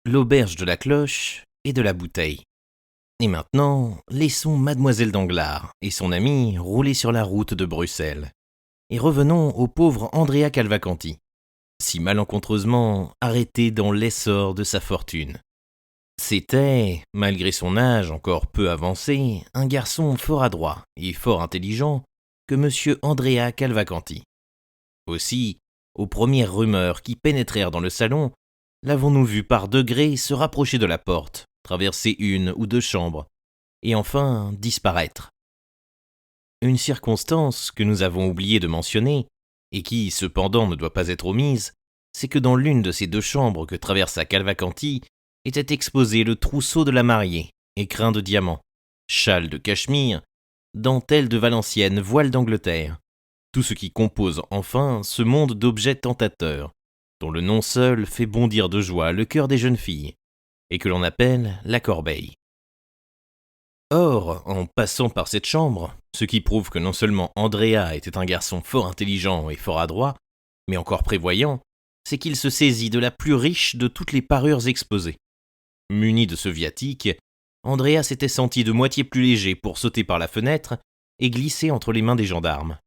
l'auberge de la cloche et de la bouteille. Et maintenant, laissons Mademoiselle Danglars et son amie rouler sur la route de Bruxelles. Et revenons au pauvre Andrea Cavalcanti, si malencontreusement arrêté dans l'essor de sa fortune. C'était, malgré son âge encore peu avancé, un garçon fort adroit et fort intelligent que M. Andrea Cavalcanti. Aussi, aux premières rumeurs qui pénétrèrent dans le salon, l'avons-nous vu par degrés se rapprocher de la porte, traverser une ou deux chambres, et enfin disparaître. Une circonstance que nous avons oublié de mentionner, et qui, cependant, ne doit pas être omise, c'est que dans l'une de ces deux chambres que traversa Cavalcanti était exposé le trousseau de la mariée, écrin de diamant, châle de cachemire, dentelle de Valenciennes, voile d'Angleterre, tout ce qui compose enfin ce monde d'objets tentateurs, dont le nom seul fait bondir de joie le cœur des jeunes filles, et que l'on appelle la corbeille. Or, en passant par cette chambre, ce qui prouve que non seulement Andrea était un garçon fort intelligent et fort adroit, mais encore prévoyant, c'est qu'il se saisit de la plus riche de toutes les parures exposées. Muni de ce viatique, Andrea s'était senti de moitié plus léger pour sauter par la fenêtre et glisser entre les mains des gendarmes.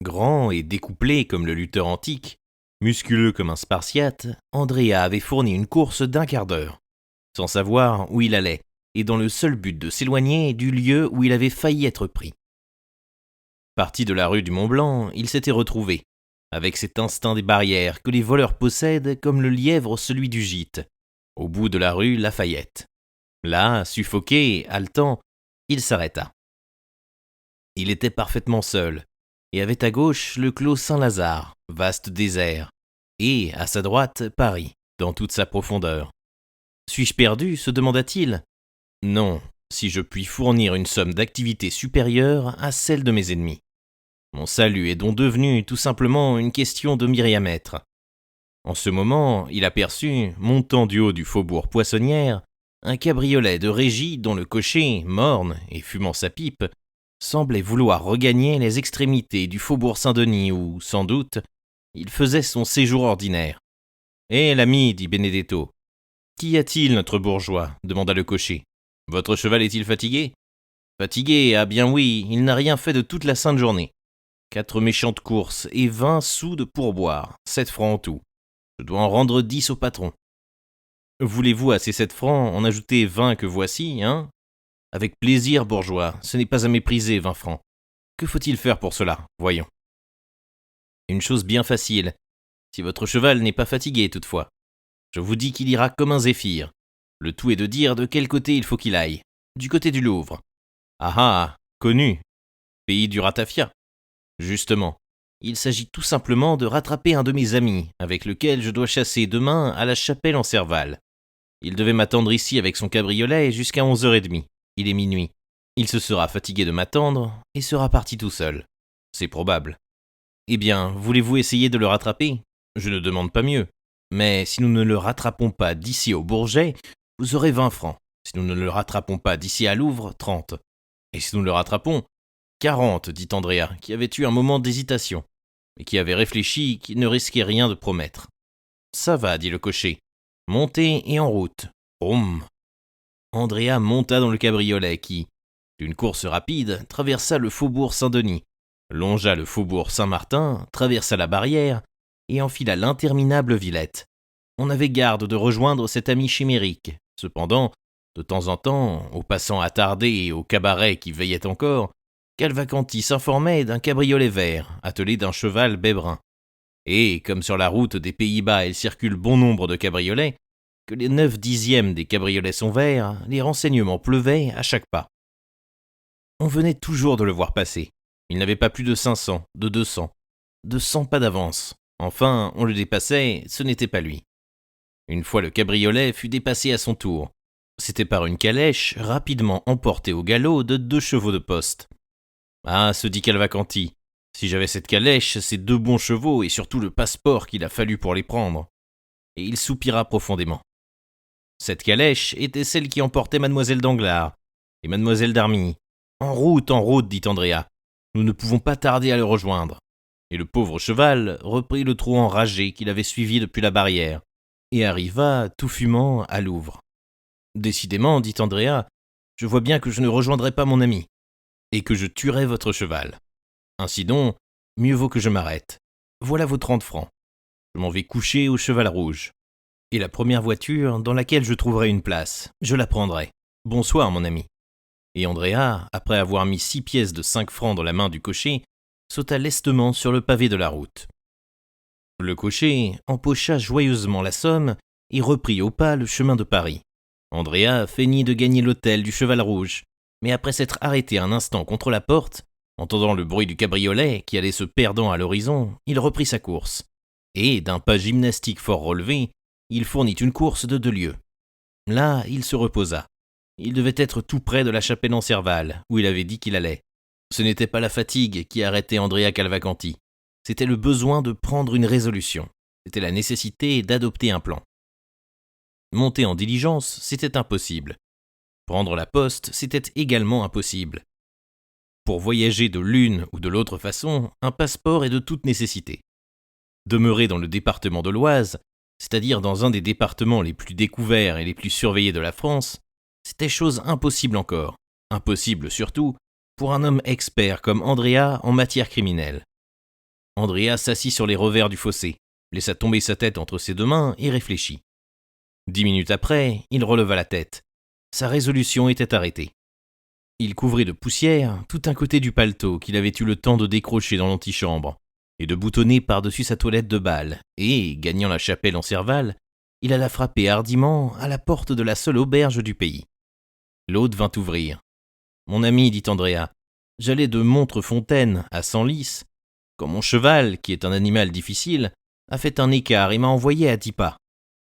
Grand et découplé comme le lutteur antique, musculeux comme un spartiate, Andrea avait fourni une course d'un quart d'heure, sans savoir où il allait, et dans le seul but de s'éloigner du lieu où il avait failli être pris. Parti de la rue du Mont-Blanc, il s'était retrouvé, avec cet instinct des barrières que les voleurs possèdent comme le lièvre celui du gîte, au bout de la rue Lafayette. Là, suffoqué, haletant, il s'arrêta. Il était parfaitement seul, et avait à gauche le clos Saint-Lazare, vaste désert, et, à sa droite, Paris, dans toute sa profondeur. Suis-je perdu, se demanda-t-il ? Non, si je puis fournir une somme d'activité supérieure à celle de mes ennemis. Mon salut est donc devenu tout simplement une question de myriamètre. En ce moment, il aperçut, montant du haut du faubourg Poissonnière, un cabriolet de régie dont le cocher, morne et fumant sa pipe, semblait vouloir regagner les extrémités du faubourg Saint-Denis où, sans doute, il faisait son séjour ordinaire. « Hé, l'ami, dit Benedetto. Qu'y a-t-il, notre bourgeois ? Demanda le cocher. Votre cheval est-il fatigué ? Fatigué, ah bien oui, il n'a rien fait de toute la sainte journée. 4 méchantes courses et 20 sous de pourboire, 7 francs en tout. Je dois en rendre 10 au patron. Voulez-vous à ces 7 francs en ajouter 20 que voici, hein ? Avec plaisir, bourgeois, ce n'est pas à mépriser, 20 francs. Que faut-il faire pour cela, voyons ? Une chose bien facile, si votre cheval n'est pas fatigué toutefois. Je vous dis qu'il ira comme un zéphyr. Le tout est de dire de quel côté il faut qu'il aille. Du côté du Louvre. Ah ah, connu. Pays du ratafia. Justement, il s'agit tout simplement de rattraper un de mes amis, avec lequel je dois chasser demain à la chapelle en Serval. Il devait m'attendre ici avec son cabriolet jusqu'à 11h30. Il est minuit. Il se sera fatigué de m'attendre et sera parti tout seul. C'est probable. Eh bien, voulez-vous essayer de le rattraper ? Je ne demande pas mieux. Mais si nous ne le rattrapons pas d'ici au Bourget, vous aurez 20 francs. Si nous ne le rattrapons pas d'ici à Louvre, 30. Et si nous le rattrapons, 40, dit Andrea, qui avait eu un moment d'hésitation, mais qui avait réfléchi qu'il ne risquait rien de promettre. Ça va, dit le cocher. Montez et en route. Broum. Andrea monta dans le cabriolet qui, d'une course rapide, traversa le faubourg Saint-Denis, longea le faubourg Saint-Martin, traversa la barrière et enfila l'interminable Villette. On avait garde de rejoindre cet ami chimérique. Cependant, de temps en temps, aux passants attardés et aux cabarets qui veillaient encore, Cavalcanti s'informait d'un cabriolet vert, attelé d'un cheval bai brun. Et, comme sur la route des Pays-Bas il circule bon nombre de cabriolets, que les 9/10 des cabriolets sont verts, les renseignements pleuvaient à chaque pas. On venait toujours de le voir passer. Il n'avait pas plus de 500, de 200, de 100 pas d'avance. Enfin, on le dépassait, ce n'était pas lui. Une fois le cabriolet fut dépassé à son tour. C'était par une calèche rapidement emportée au galop de 2 chevaux de poste. Ah, se dit Cavalcanti, si j'avais cette calèche, ces 2 bons chevaux et surtout le passeport qu'il a fallu pour les prendre. Et il soupira profondément. Cette calèche était celle qui emportait Mademoiselle Danglars et Mademoiselle d'Armilly. En route, dit Andrea. Nous ne pouvons pas tarder à le rejoindre. Et le pauvre cheval reprit le trot enragé qu'il avait suivi depuis la barrière, et arriva, tout fumant, à Louvres. « Décidément, dit Andrea, je vois bien que je ne rejoindrai pas mon ami, et que je tuerai votre cheval. Ainsi donc, mieux vaut que je m'arrête. Voilà vos 30 francs. Je m'en vais coucher au Cheval Rouge. Et la première voiture dans laquelle je trouverai une place, je la prendrai. Bonsoir, mon ami. » Et Andrea, après avoir mis 6 pièces de 5 francs dans la main du cocher, sauta lestement sur le pavé de la route. Le cocher empocha joyeusement la somme et reprit au pas le chemin de Paris. Andrea feignit de gagner l'hôtel du Cheval Rouge, mais après s'être arrêté un instant contre la porte, entendant le bruit du cabriolet qui allait se perdant à l'horizon, il reprit sa course. Et, d'un pas gymnastique fort relevé, il fournit une course de 2 lieues. Là, il se reposa. Il devait être tout près de la Chapelle-en-Serval, où il avait dit qu'il allait. Ce n'était pas la fatigue qui arrêtait Andrea Cavalcanti. C'était le besoin de prendre une résolution. C'était la nécessité d'adopter un plan. Monter en diligence, c'était impossible. Prendre la poste, c'était également impossible. Pour voyager de l'une ou de l'autre façon, un passeport est de toute nécessité. Demeurer dans le département de l'Oise, c'est-à-dire dans un des départements les plus découverts et les plus surveillés de la France, c'était chose impossible encore, impossible surtout pour un homme expert comme Andrea en matière criminelle. Andrea s'assit sur les revers du fossé, laissa tomber sa tête entre ses 2 mains et réfléchit. 10 minutes après, il releva la tête. Sa résolution était arrêtée. Il couvrit de poussière tout un côté du paletot qu'il avait eu le temps de décrocher dans l'antichambre et de boutonner par-dessus sa toilette de bal, et, gagnant la Chapelle-en-Serval, il alla frapper hardiment à la porte de la seule auberge du pays. L'hôte vint ouvrir. « Mon ami, dit Andrea, j'allais de Montrefontaine à Senlis, quand mon cheval, qui est un animal difficile, a fait un écart et m'a envoyé à 10 pas.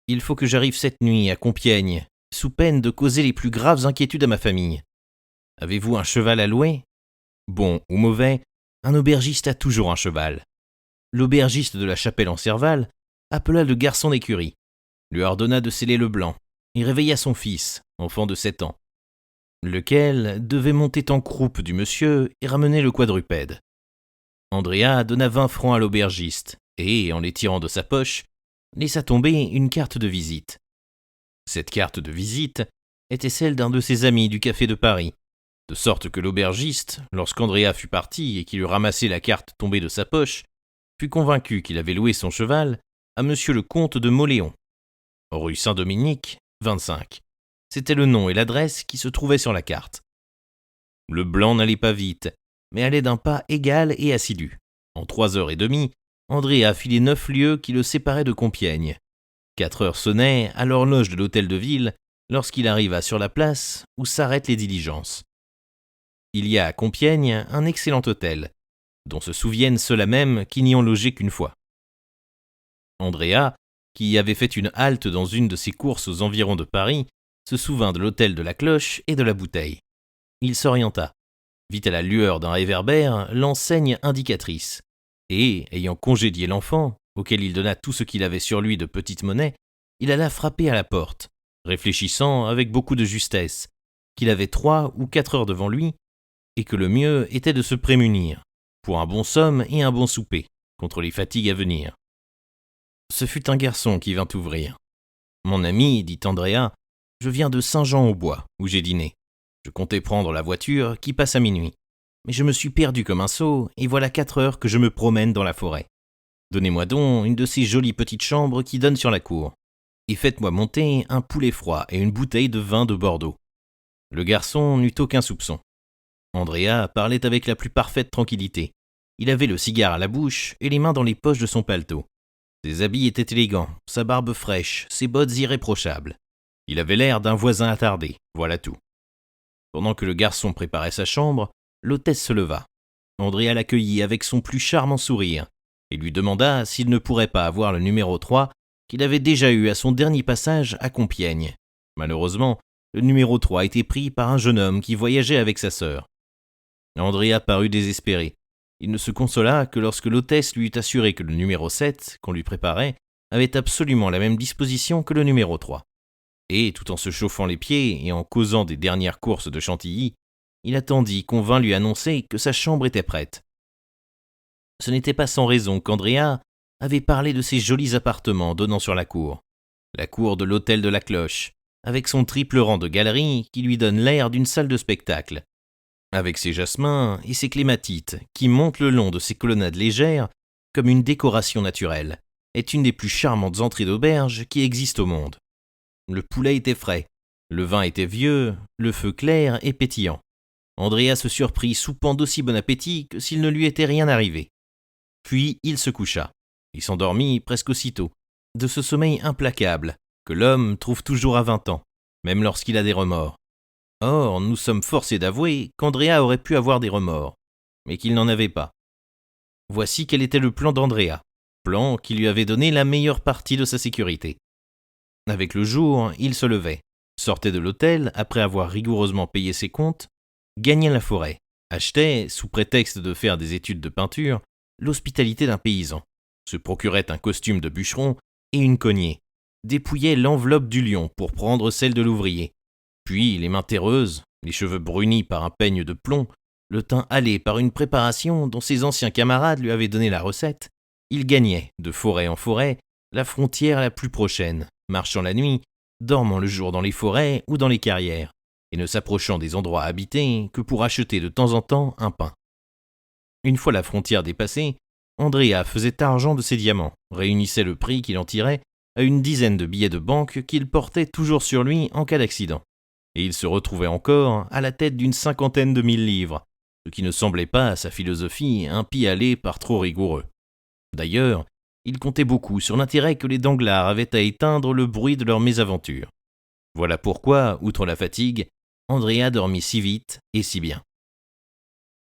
Il faut que j'arrive cette nuit à Compiègne, sous peine de causer les plus graves inquiétudes à ma famille. Avez-vous un cheval à louer ? Bon ou mauvais, un aubergiste a toujours un cheval. » L'aubergiste de la Chapelle-en-Serval appela le garçon d'écurie, lui ordonna de sceller le blanc, et réveilla son fils, enfant de 7 ans, lequel devait monter en croupe du monsieur et ramener le quadrupède. Andrea donna 20 francs à l'aubergiste, et, en les tirant de sa poche, laissa tomber une carte de visite. Cette carte de visite était celle d'un de ses amis du café de Paris, de sorte que l'aubergiste, lorsqu'Andrea fut parti et qu'il eut ramassé la carte tombée de sa poche, fut convaincu qu'il avait loué son cheval à monsieur le comte de Mauléon, rue Saint-Dominique, 25. C'était le nom et l'adresse qui se trouvaient sur la carte. Le blanc n'allait pas vite, mais allait d'un pas égal et assidu. En 3h30, Andrea fit les 9 lieues qui le séparaient de Compiègne. 4 heures sonnaient à l'horloge de l'hôtel de ville lorsqu'il arriva sur la place où s'arrêtent les diligences. Il y a à Compiègne un excellent hôtel, dont se souviennent ceux-là même qui n'y ont logé qu'une fois. Andrea, qui avait fait une halte dans une de ses courses aux environs de Paris, se souvint de l'hôtel de la Cloche et de la Bouteille. Il s'orienta, vit à la lueur d'un réverbère l'enseigne indicatrice, et, ayant congédié l'enfant, auquel il donna tout ce qu'il avait sur lui de petite monnaie, il alla frapper à la porte, réfléchissant avec beaucoup de justesse, qu'il avait 3 ou 4 heures devant lui, et que le mieux était de se prémunir, pour un bon somme et un bon souper, contre les fatigues à venir. Ce fut un garçon qui vint ouvrir. « Mon ami, dit Andrea, je viens de Saint-Jean-au-Bois, où j'ai dîné. Je comptais prendre la voiture qui passe à minuit. Mais je me suis perdu comme un sot, et voilà 4 heures que je me promène dans la forêt. Donnez-moi donc une de ces jolies petites chambres qui donnent sur la cour, et faites-moi monter un poulet froid et une bouteille de vin de Bordeaux. » Le garçon n'eut aucun soupçon. Andrea parlait avec la plus parfaite tranquillité. Il avait le cigare à la bouche et les mains dans les poches de son paletot. Ses habits étaient élégants, sa barbe fraîche, ses bottes irréprochables. Il avait l'air d'un voisin attardé, voilà tout. Pendant que le garçon préparait sa chambre, l'hôtesse se leva. Andrea l'accueillit avec son plus charmant sourire et lui demanda s'il ne pourrait pas avoir le numéro 3 qu'il avait déjà eu à son dernier passage à Compiègne. Malheureusement, le numéro 3 était pris par un jeune homme qui voyageait avec sa sœur. Andrea parut désespéré. Il ne se consola que lorsque l'hôtesse lui eut assuré que le numéro 7, qu'on lui préparait, avait absolument la même disposition que le numéro 3. Et, tout en se chauffant les pieds et en causant des dernières courses de Chantilly, il attendit qu'on vînt lui annoncer que sa chambre était prête. Ce n'était pas sans raison qu'Andrea avait parlé de ces jolis appartements donnant sur la cour. la cour de l'hôtel de la Cloche, avec son triple rang de galeries qui lui donne l'air d'une salle de spectacle, avec ses jasmins et ses clématites qui montent le long de ses colonnades légères comme une décoration naturelle, est une des plus charmantes entrées d'auberge qui existent au monde. Le poulet était frais, le vin était vieux, le feu clair et pétillant. Andrea se surprit soupant d'aussi bon appétit que s'il ne lui était rien arrivé. Puis il se coucha. Il s'endormit presque aussitôt, de ce sommeil implacable que l'homme trouve toujours à 20 ans, même lorsqu'il a des remords. Or, nous sommes forcés d'avouer qu'Andrea aurait pu avoir des remords, mais qu'il n'en avait pas. Voici quel était le plan d'Andrea, plan qui lui avait donné la meilleure partie de sa sécurité. Avec le jour, il se levait, sortait de l'hôtel après avoir rigoureusement payé ses comptes, gagnait la forêt, achetait, sous prétexte de faire des études de peinture, l'hospitalité d'un paysan, se procurait un costume de bûcheron et une cognée, dépouillait l'enveloppe du lion pour prendre celle de l'ouvrier, puis les mains terreuses, les cheveux brunis par un peigne de plomb, le teint hâlé par une préparation dont ses anciens camarades lui avaient donné la recette, il gagnait, de forêt en forêt, la frontière la plus prochaine, marchant la nuit, dormant le jour dans les forêts ou dans les carrières, et ne s'approchant des endroits habités que pour acheter de temps en temps un pain. Une fois la frontière dépassée, Andrea faisait argent de ses diamants, réunissait le prix qu'il en tirait à une dizaine de billets de banque qu'il portait toujours sur lui en cas d'accident, et il se retrouvait encore à la tête d'une 50aine de 1000 livres, ce qui ne semblait pas à sa philosophie un pis-aller par trop rigoureux. D'ailleurs, il comptait beaucoup sur l'intérêt que les Danglars avaient à éteindre le bruit de leur mésaventure. Voilà pourquoi, outre la fatigue, Andrea dormit si vite et si bien.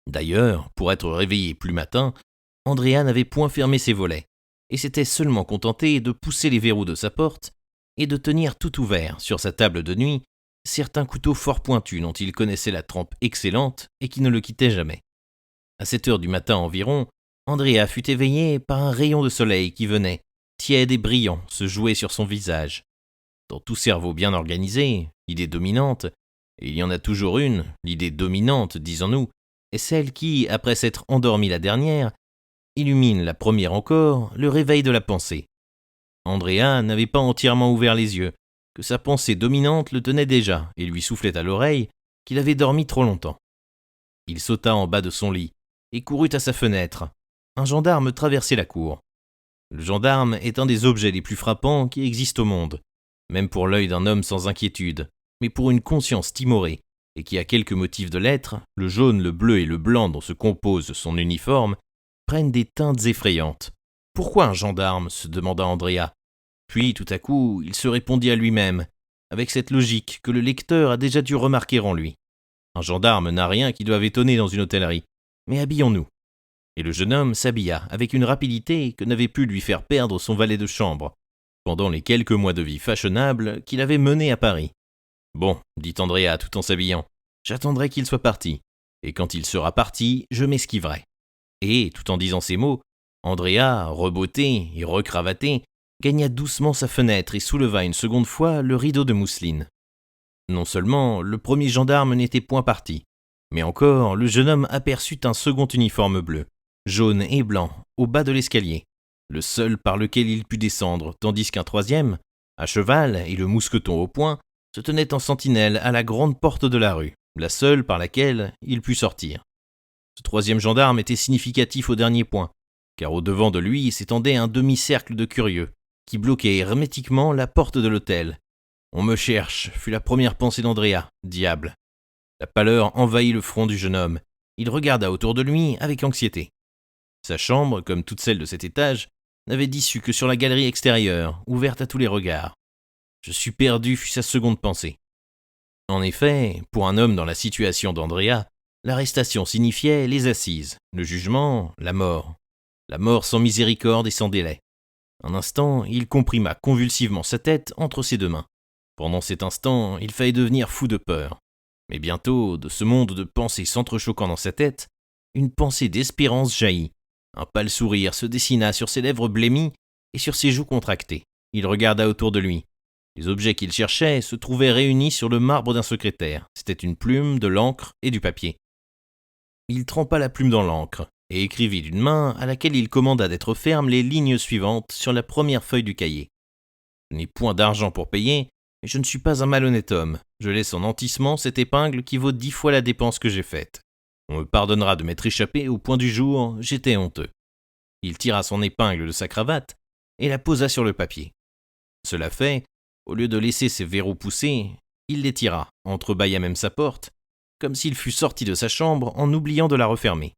D'ailleurs, pour être réveillé plus matin, Andrea n'avait point fermé ses volets, et s'était seulement contenté de pousser les verrous de sa porte et de tenir tout ouvert sur sa table de nuit certains couteaux fort pointus dont il connaissait la trempe excellente et qui ne le quittaient jamais. À 7 heures du matin environ, Andrea fut éveillé par un rayon de soleil qui venait, tiède et brillant, se jouer sur son visage. Dans tout cerveau bien organisé, l'idée dominante, et il y en a toujours une, l'idée dominante, disons-nous, est celle qui, après s'être endormie la dernière, illumine la première encore le réveil de la pensée. Andrea n'avait pas entièrement ouvert les yeux, que sa pensée dominante le tenait déjà et lui soufflait à l'oreille qu'il avait dormi trop longtemps. Il sauta en bas de son lit et courut à sa fenêtre. Un gendarme traversait la cour. Le gendarme est un des objets les plus frappants qui existent au monde, même pour l'œil d'un homme sans inquiétude, mais pour une conscience timorée, et qui a quelques motifs de l'être, le jaune, le bleu et le blanc dont se compose son uniforme, prennent des teintes effrayantes. Pourquoi un gendarme se demanda Andrea. Puis, tout à coup, il se répondit à lui-même, avec cette logique que le lecteur a déjà dû remarquer en lui. Un gendarme n'a rien qui doive étonner dans une hôtellerie, mais habillons-nous. Et le jeune homme s'habilla avec une rapidité que n'avait pu lui faire perdre son valet de chambre, pendant les quelques mois de vie fashionable qu'il avait menés à Paris. « Bon, dit Andrea tout en s'habillant, j'attendrai qu'il soit parti, et quand il sera parti, je m'esquiverai. » Et, tout en disant ces mots, Andrea, rebotté et recravaté, gagna doucement sa fenêtre et souleva une seconde fois le rideau de mousseline. Non seulement le premier gendarme n'était point parti, mais encore le jeune homme aperçut un second uniforme bleu, jaune et blanc, au bas de l'escalier, le seul par lequel il put descendre, tandis qu'un troisième, à cheval et le mousqueton au poing, se tenait en sentinelle à la grande porte de la rue, la seule par laquelle il put sortir. Ce troisième gendarme était significatif au dernier point, car au devant de lui s'étendait un demi-cercle de curieux, qui bloquait hermétiquement la porte de l'hôtel. « On me cherche » fut la première pensée d'Andrea. Diable. La pâleur envahit le front du jeune homme. Il regarda autour de lui avec anxiété. Sa chambre, comme toutes celles de cet étage, n'avait d'issue que sur la galerie extérieure, ouverte à tous les regards. « Je suis perdu » fut sa seconde pensée. En effet, pour un homme dans la situation d'Andrea, l'arrestation signifiait les assises, le jugement, la mort. La mort sans miséricorde et sans délai. Un instant, il comprima convulsivement sa tête entre ses deux mains. Pendant cet instant, il faillit devenir fou de peur. Mais bientôt, de ce monde de pensées s'entrechoquant dans sa tête, une pensée d'espérance jaillit. Un pâle sourire se dessina sur ses lèvres blêmies et sur ses joues contractées. Il regarda autour de lui. Les objets qu'il cherchait se trouvaient réunis sur le marbre d'un secrétaire. C'était une plume, de l'encre et du papier. Il trempa la plume dans l'encre et écrivit d'une main à laquelle il commanda d'être ferme les lignes suivantes sur la première feuille du cahier. Je n'ai point d'argent pour payer, et je ne suis pas un malhonnête homme. Je laisse en nantissement cette épingle qui vaut 10 fois la dépense que j'ai faite. On me pardonnera de m'être échappé au point du jour, j'étais honteux. » Il tira son épingle de sa cravate et la posa sur le papier. Cela fait, au lieu de laisser ses verrous pousser, il les tira, entrebâilla même sa porte, comme s'il fût sorti de sa chambre en oubliant de la refermer.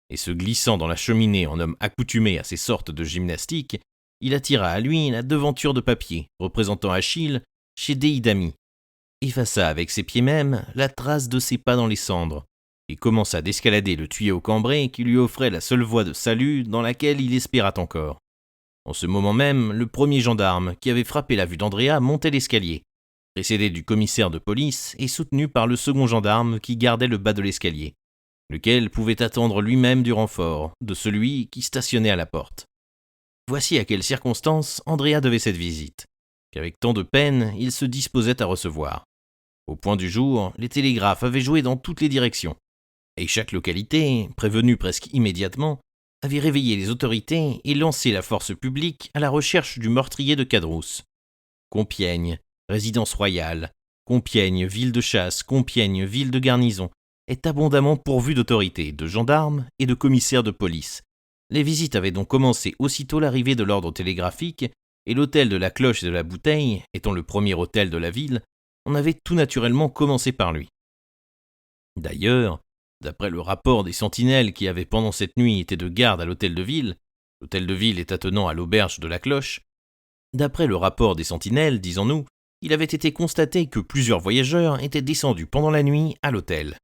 Et se glissant dans la cheminée en homme accoutumé à ces sortes de gymnastiques, il attira à lui la devanture de papier représentant Achille chez Déidamie, effaça avec ses pieds mêmes la trace de ses pas dans les cendres, et commença d'escalader le tuyau cambré qui lui offrait la seule voie de salut dans laquelle il espéra encore. En ce moment même, le premier gendarme qui avait frappé la vue d'Andrea montait l'escalier, précédé du commissaire de police et soutenu par le second gendarme qui gardait le bas de l'escalier, lequel pouvait attendre lui-même du renfort de celui qui stationnait à la porte. Voici à quelles circonstances Andrea devait cette visite, qu'avec tant de peine il se disposait à recevoir. Au point du jour, les télégraphes avaient joué dans toutes les directions, et chaque localité, prévenue presque immédiatement, avait réveillé les autorités et lancé la force publique à la recherche du meurtrier de Cadrousse. Compiègne, résidence royale, Compiègne, ville de chasse, Compiègne, ville de garnison, est abondamment pourvue d'autorités, de gendarmes et de commissaires de police. Les visites avaient donc commencé aussitôt l'arrivée de l'ordre télégraphique, et l'hôtel de la Cloche et de la Bouteille, étant le premier hôtel de la ville, on avait tout naturellement commencé par lui. D'ailleurs, d'après le rapport des sentinelles qui avaient pendant cette nuit été de garde à l'hôtel de ville est attenant à l'auberge de la Cloche, d'après le rapport des sentinelles, disons-nous, il avait été constaté que plusieurs voyageurs étaient descendus pendant la nuit à l'hôtel.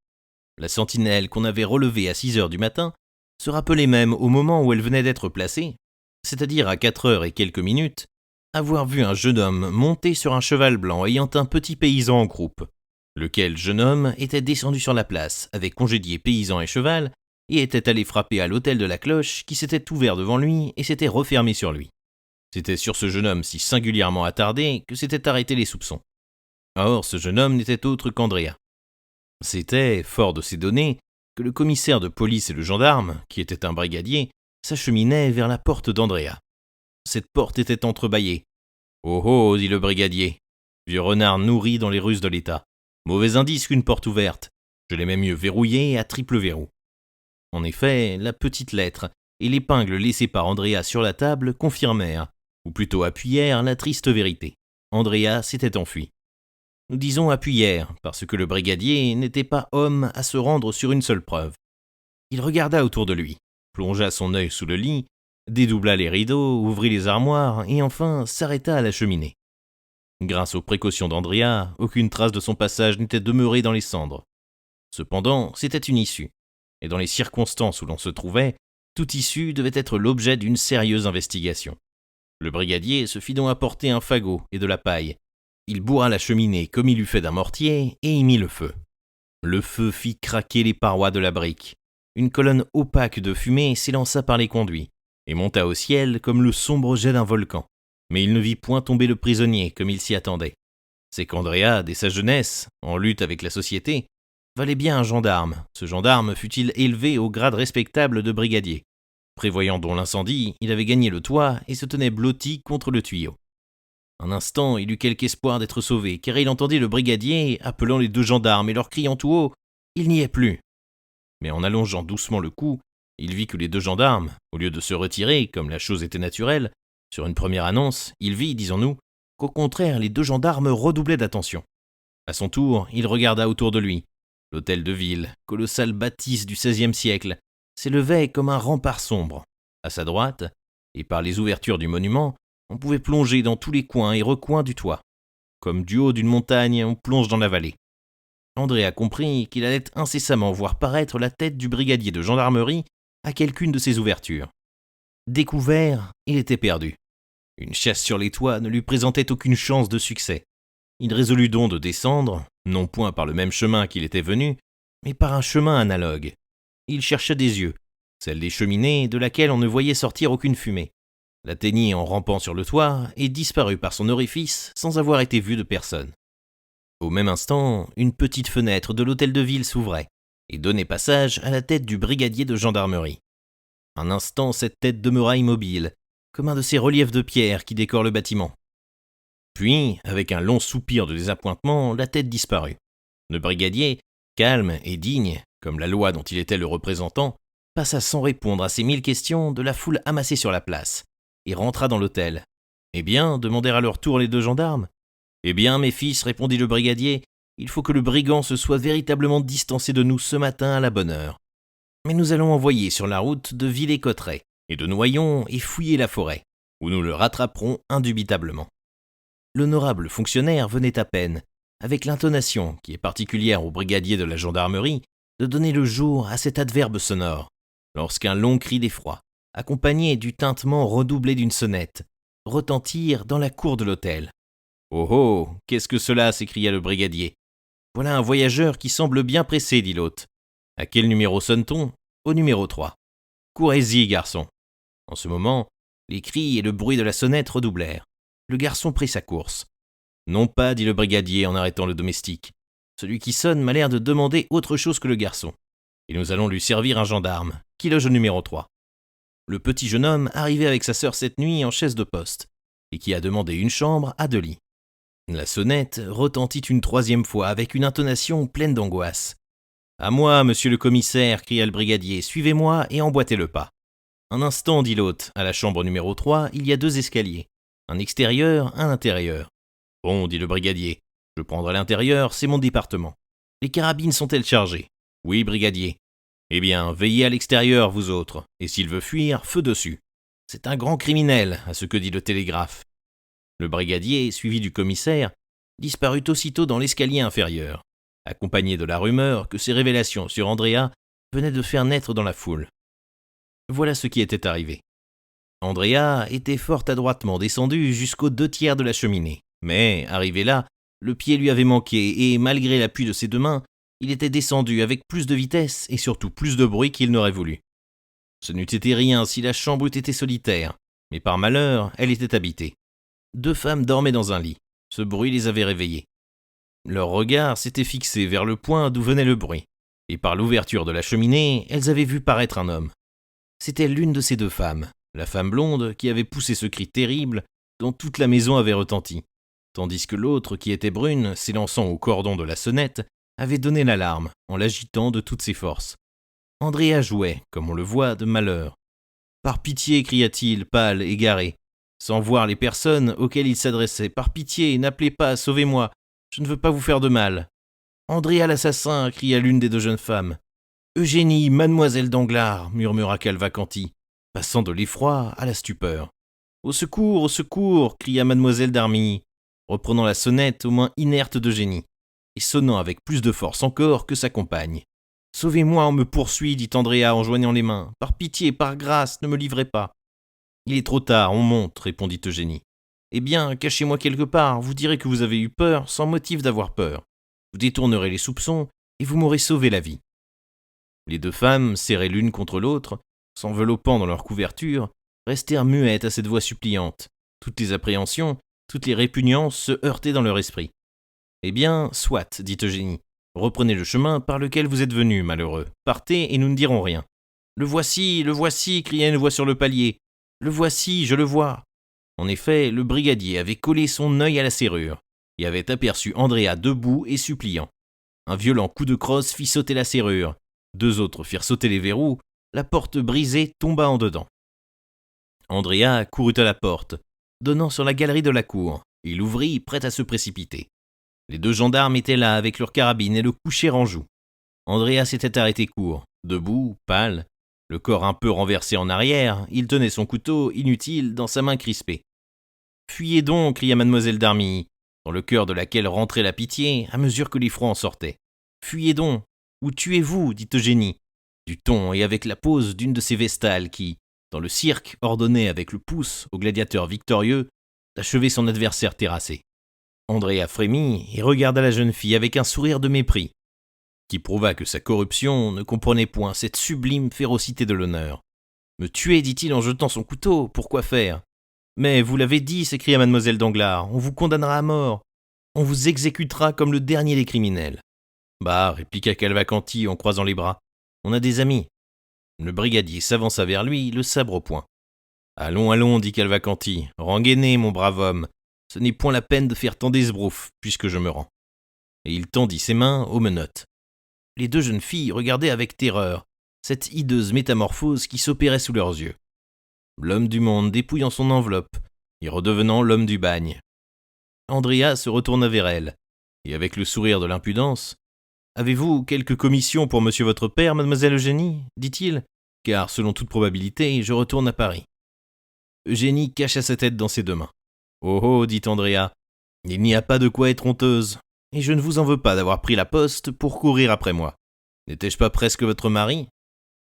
La sentinelle qu'on avait relevée à 6 heures du matin se rappelait même au moment où elle venait d'être placée, c'est-à-dire à 4 heures et quelques minutes, avoir vu un jeune homme monter sur un cheval blanc ayant un petit paysan en croupe, lequel jeune homme était descendu sur la place avec congédié paysan et cheval et était allé frapper à l'hôtel de la Cloche qui s'était ouvert devant lui et s'était refermé sur lui. C'était sur ce jeune homme si singulièrement attardé que s'étaient arrêtés les soupçons. Or, ce jeune homme n'était autre qu'Andrea. C'était, fort de ces données, que le commissaire de police et le gendarme, qui était un brigadier, s'acheminait vers la porte d'Andrea. Cette porte était entrebâillée. « Oh oh !» dit le brigadier. « Vieux renard nourri dans les ruses de l'État. Mauvais indice qu'une porte ouverte. Je l'ai même mieux verrouillée à triple verrou. » En effet, la petite lettre et l'épingle laissée par Andrea sur la table confirmèrent, ou plutôt appuyèrent, la triste vérité. Andrea s'était enfui. Nous disons appuyèrent, parce que le brigadier n'était pas homme à se rendre sur une seule preuve. Il regarda autour de lui, plongea son œil sous le lit, dédoubla les rideaux, ouvrit les armoires et enfin s'arrêta à la cheminée. Grâce aux précautions d'Andrea, aucune trace de son passage n'était demeurée dans les cendres. Cependant, c'était une issue, et dans les circonstances où l'on se trouvait, toute issue devait être l'objet d'une sérieuse investigation. Le brigadier se fit donc apporter un fagot et de la paille. Il bourra la cheminée comme il eût fait d'un mortier et y mit le feu. Le feu fit craquer les parois de la brique. Une colonne opaque de fumée s'élança par les conduits et monta au ciel comme le sombre jet d'un volcan. Mais il ne vit point tomber le prisonnier comme il s'y attendait. C'est qu'Andrea, dès sa jeunesse, en lutte avec la société, valait bien un gendarme. Ce gendarme fut-il élevé au grade respectable de brigadier. Prévoyant donc l'incendie, il avait gagné le toit et se tenait blotti contre le tuyau. Un instant, il eut quelque espoir d'être sauvé, car il entendit le brigadier appelant les 2 gendarmes et leur criant tout haut « Il n'y est plus !» Mais en allongeant doucement le cou, il vit que les 2 gendarmes, au lieu de se retirer, comme la chose était naturelle, sur une première annonce, il vit, disons-nous, qu'au contraire les 2 gendarmes redoublaient d'attention. À son tour, il regarda autour de lui. L'hôtel de ville, colossale bâtisse du XVIe siècle, s'élevait comme un rempart sombre. À sa droite, et par les ouvertures du monument, on pouvait plonger dans tous les coins et recoins du toit. Comme du haut d'une montagne, on plonge dans la vallée. Andrea comprit qu'il allait incessamment voir paraître la tête du brigadier de gendarmerie à quelqu'une de ces ouvertures. Découvert, il était perdu. Une chasse sur les toits ne lui présentait aucune chance de succès. Il résolut donc de descendre, non point par le même chemin qu'il était venu, mais par un chemin analogue. Il chercha des yeux, celle des cheminées de laquelle on ne voyait sortir aucune fumée, l'atteignit en rampant sur le toit et disparut par son orifice sans avoir été vu de personne. Au même instant, une petite fenêtre de l'hôtel de ville s'ouvrait et donnait passage à la tête du brigadier de gendarmerie. Un instant, cette tête demeura immobile, comme un de ces reliefs de pierre qui décorent le bâtiment. Puis, avec un long soupir de désappointement, la tête disparut. Le brigadier, calme et digne, comme la loi dont il était le représentant, passa sans répondre à ces 1000 questions de la foule amassée sur la place, et rentra dans l'hôtel. « Eh bien » demandèrent à leur tour les 2 gendarmes. « Eh bien, mes fils, répondit le brigadier, il faut que le brigand se soit véritablement distancé de nous ce matin à la bonne heure. Mais nous allons envoyer sur la route de Villers-Cotterêts et de Noyon et fouiller la forêt, où nous le rattraperons indubitablement. » L'honorable fonctionnaire venait à peine, avec l'intonation qui est particulière au brigadier de la gendarmerie, de donner le jour à cet adverbe sonore, lorsqu'un long cri d'effroi, accompagné du tintement redoublé d'une sonnette, retentirent dans la cour de l'hôtel. « Oh oh, qu'est-ce que cela » s'écria le brigadier. « Voilà un voyageur qui semble bien pressé, dit l'hôte. À quel numéro sonne-t-on ? Au numéro 3. Courez-y, garçon. » En ce moment, les cris et le bruit de la sonnette redoublèrent. Le garçon prit sa course. « Non pas, dit le brigadier en arrêtant le domestique. Celui qui sonne m'a l'air de demander autre chose que le garçon. Et nous allons lui servir un gendarme, qui loge au numéro 3. Le petit jeune homme arrivait avec sa sœur cette nuit en chaise de poste, et qui a demandé une chambre à 2 lits. La sonnette retentit une 3e fois avec une intonation pleine d'angoisse. « À moi, monsieur le commissaire » cria le brigadier, « suivez-moi et emboîtez le pas. » Un instant, dit l'hôte, à la chambre numéro 3, il y a 2 escaliers, un extérieur, un intérieur. Bon, dit le brigadier, je prendrai l'intérieur, c'est mon département. Les carabines sont-elles chargées ? Oui, brigadier. Eh bien, veillez à l'extérieur, vous autres, et s'il veut fuir, feu dessus. C'est un grand criminel, à ce que dit le télégraphe. Le brigadier, suivi du commissaire, disparut aussitôt dans l'escalier inférieur, accompagné de la rumeur que ces révélations sur Andrea venaient de faire naître dans la foule. Voilà ce qui était arrivé. Andrea était fort adroitement descendu jusqu'aux 2/3 de la cheminée, mais, arrivé là, le pied lui avait manqué et, malgré l'appui de ses 2 mains, il était descendu avec plus de vitesse et surtout plus de bruit qu'il n'aurait voulu. Ce n'eût été rien si la chambre eût été solitaire, mais par malheur, elle était habitée. 2 femmes dormaient dans un lit. Ce bruit les avait réveillées. Leur regard s'était fixé vers le point d'où venait le bruit, et par l'ouverture de la cheminée, elles avaient vu paraître un homme. C'était l'une de ces 2 femmes, la femme blonde qui avait poussé ce cri terrible dont toute la maison avait retenti, tandis que l'autre, qui était brune, s'élançant au cordon de la sonnette, avait donné l'alarme en l'agitant de toutes ses forces. Andrea jouait, comme on le voit, de malheur. « Par pitié » cria-t-il, pâle, égaré, sans voir les personnes auxquelles il s'adressait. « Par pitié, n'appelez pas, sauvez-moi, je ne veux pas vous faire de mal. »« Andrea l'assassin » cria l'une des 2 jeunes femmes. « Eugénie, mademoiselle Danglars » murmura Cavalcanti, passant de l'effroi à la stupeur. « Au secours » cria mademoiselle d'Armilly, reprenant la sonnette au moins inerte d'Eugénie, et sonnant avec plus de force encore que sa compagne. « Sauvez-moi, on me poursuit, dit Andrea en joignant les mains. Par pitié, par grâce, ne me livrez pas. »« Il est trop tard, on monte, répondit Eugénie. Eh bien, cachez-moi quelque part, vous direz que vous avez eu peur, sans motif d'avoir peur. Vous détournerez les soupçons, et vous m'aurez sauvé la vie. » Les 2 femmes, serrées l'une contre l'autre, s'enveloppant dans leur couverture, restèrent muettes à cette voix suppliante. Toutes les appréhensions, toutes les répugnances se heurtaient dans leur esprit. « Eh bien, soit, dit Eugénie. Reprenez le chemin par lequel vous êtes venus, malheureux. Partez et nous ne dirons rien. »« Le voici, cria une voix sur le palier. « Le voici, je le vois. » En effet, le brigadier avait collé son œil à la serrure et avait aperçu Andrea debout et suppliant. Un violent coup de crosse fit sauter la serrure. 2 autres firent sauter les verrous. La porte brisée tomba en dedans. Andrea courut à la porte, donnant sur la galerie de la cour. Il ouvrit, prêt à se précipiter. Les 2 gendarmes étaient là avec leurs carabines et le coucher en joue. Andrea s'était arrêté court, debout, pâle, le corps un peu renversé en arrière, il tenait son couteau, inutile, dans sa main crispée. « Fuyez donc » cria mademoiselle d'Armilly, dans le cœur de laquelle rentrait la pitié à mesure que l'effroi en sortait. « Fuyez donc, ou tuez-vous » dit Eugénie, du ton et avec la pose d'une de ces vestales qui, dans le cirque, ordonnait avec le pouce au gladiateur victorieux d'achever son adversaire terrassé. Andrea frémit et regarda la jeune fille avec un sourire de mépris, qui prouva que sa corruption ne comprenait point cette sublime férocité de l'honneur. « Me tuer, dit-il en jetant son couteau, pourquoi faire ? Mais vous l'avez dit, s'écria mademoiselle Danglars, on vous condamnera à mort. On vous exécutera comme le dernier des criminels. » Bah, répliqua Cavalcanti en croisant les bras, on a des amis. Le brigadier s'avança vers lui, le sabre au poing. Allons, dit Cavalcanti, rengainez, mon brave homme. Ce n'est point la peine de faire tant d'esbroufs, puisque je me rends. » Et il tendit ses mains aux menottes. Les deux jeunes filles regardaient avec terreur cette hideuse métamorphose qui s'opérait sous leurs yeux. L'homme du monde dépouillant son enveloppe et redevenant l'homme du bagne. Andrea se retourna vers elle, et avec le sourire de l'impudence, « Avez-vous quelque commission pour monsieur votre père, mademoiselle Eugénie ?» dit-il, « car, selon toute probabilité, je retourne à Paris. » Eugénie cacha sa tête dans ses deux mains. « Oh oh, dit Andrea, il n'y a pas de quoi être honteuse, et je ne vous en veux pas d'avoir pris la poste pour courir après moi. N'étais-je pas presque votre mari ?»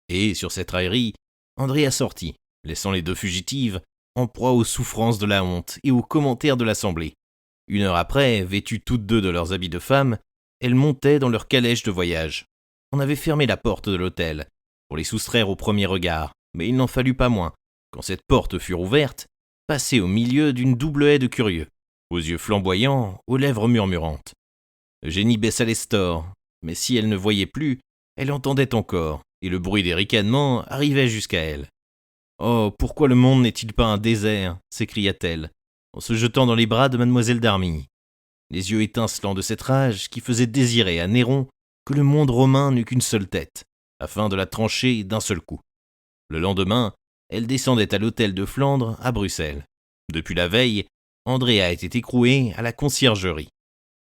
Et, sur cette raillerie, Andrea sortit, laissant les deux fugitives en proie aux souffrances de la honte et aux commentaires de l'assemblée. 1 heure après, vêtues toutes deux de leurs habits de femme, elles montaient dans leur calèche de voyage. On avait fermé la porte de l'hôtel, pour les soustraire au premier regard, mais il n'en fallut pas moins, quand cette porte fut rouverte, passer au milieu d'une double haie de curieux, aux yeux flamboyants, aux lèvres murmurantes. Eugénie baissa les stores, mais si elle ne voyait plus, elle entendait encore, et le bruit des ricanements arrivait jusqu'à elle. « Oh, pourquoi le monde n'est-il pas un désert ?» s'écria-t-elle, en se jetant dans les bras de mademoiselle d'Armilly, les yeux étincelants de cette rage qui faisait désirer à Néron que le monde romain n'eût qu'une seule tête, afin de la trancher d'un seul coup. Le lendemain, elle descendait à l'hôtel de Flandre à Bruxelles. Depuis la veille, Andrea était écroué à la conciergerie.